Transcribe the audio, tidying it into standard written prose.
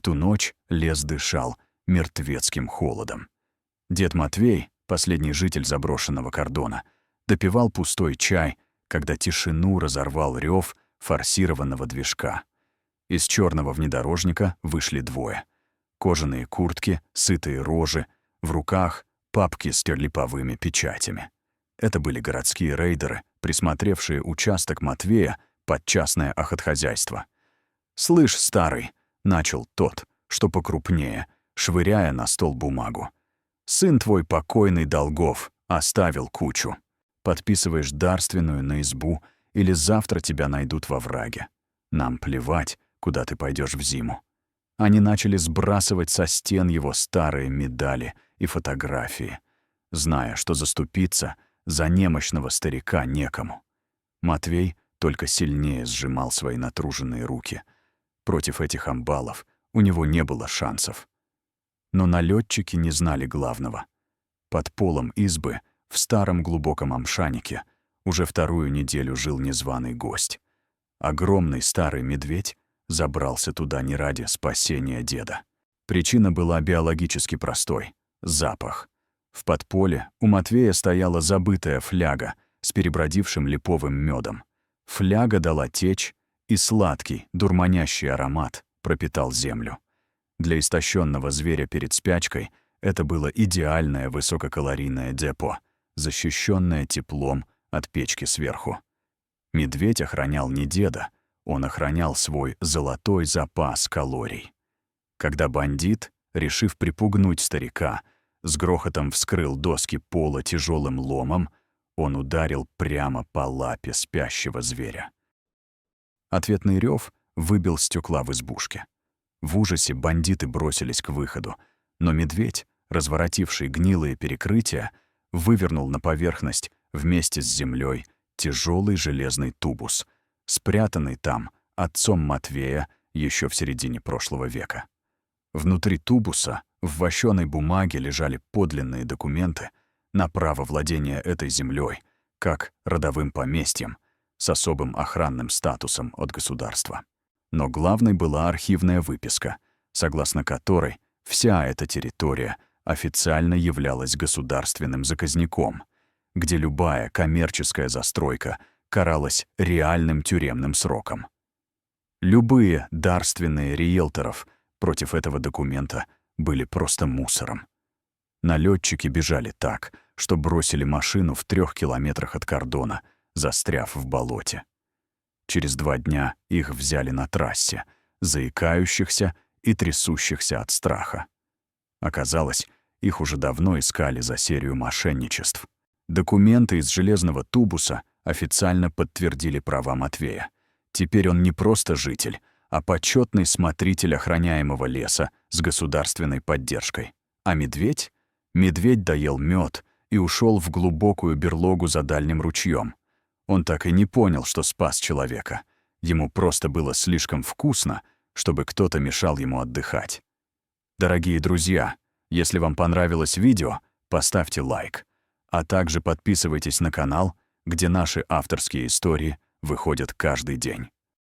ту ночь лес дышал мертвецким холодом. Дед Матвей, последний житель заброшенного кордона, допивал пустой чай, когда тишину разорвал рев форсированного движка. Из черного внедорожника вышли двое. Кожаные куртки, сытые рожи, в руках папки с терлиповыми печатями. Это были городские рейдеры, присмотревшие участок Матвея под частное охотхозяйство. «Слышь, старый», — начал тот, что покрупнее, швыряя на стол бумагу. «Сын твой покойный Долгов оставил кучу. Подписываешь дарственную на избу, или завтра тебя найдут во враге. Нам плевать, куда ты пойдешь в зиму». Они начали сбрасывать со стен его старые медали и фотографии, зная, что заступиться за немощного старика некому. Матвей только сильнее сжимал свои натруженные руки. Против этих амбалов у него не было шансов. Но налетчики не знали главного. Под полом избы, в старом глубоком амшанике, уже вторую неделю жил незваный гость. Огромный старый медведь забрался туда не ради спасения деда. Причина была биологически простой — запах. В подполе у Матвея стояла забытая фляга с перебродившим липовым медом. Фляга дала течь, и сладкий, дурманящий аромат пропитал землю. Для истощенного зверя перед спячкой это было идеальное высококалорийное депо, защищенное теплом от печки сверху. Медведь охранял не деда, он охранял свой золотой запас калорий. Когда бандит, решив припугнуть старика, с грохотом вскрыл доски пола тяжелым ломом, он ударил прямо по лапе спящего зверя. Ответный рев выбил стекла в избушке. В ужасе бандиты бросились к выходу, но медведь, разворотивший гнилые перекрытия, вывернул на поверхность вместе с землей тяжелый железный тубус, спрятанный там отцом Матвея еще в середине прошлого века. Внутри тубуса в вощеной бумаге лежали подлинные документы на право владения этой землей, как родовым поместьем, с особым охранным статусом от государства. Но главной была архивная выписка, согласно которой вся эта территория официально являлась государственным заказником, где любая коммерческая застройка каралась реальным тюремным сроком. Любые дарственные риэлторов против этого документа были просто мусором. Налетчики бежали так, что бросили машину в 3 километрах от кордона, застряв в болоте. Через 2 дня их взяли на трассе, заикающихся и трясущихся от страха. Оказалось, их уже давно искали за серию мошенничеств. Документы из железного тубуса официально подтвердили права Матвея. Теперь он не просто житель, а почетный смотритель охраняемого леса с государственной поддержкой. А медведь? Медведь доел мед и ушел в глубокую берлогу за дальним ручьем. Он так и не понял, что спас человека. Ему просто было слишком вкусно, чтобы кто-то мешал ему отдыхать. Дорогие друзья, если вам понравилось видео, поставьте лайк, а также подписывайтесь на канал, где наши авторские истории выходят каждый день.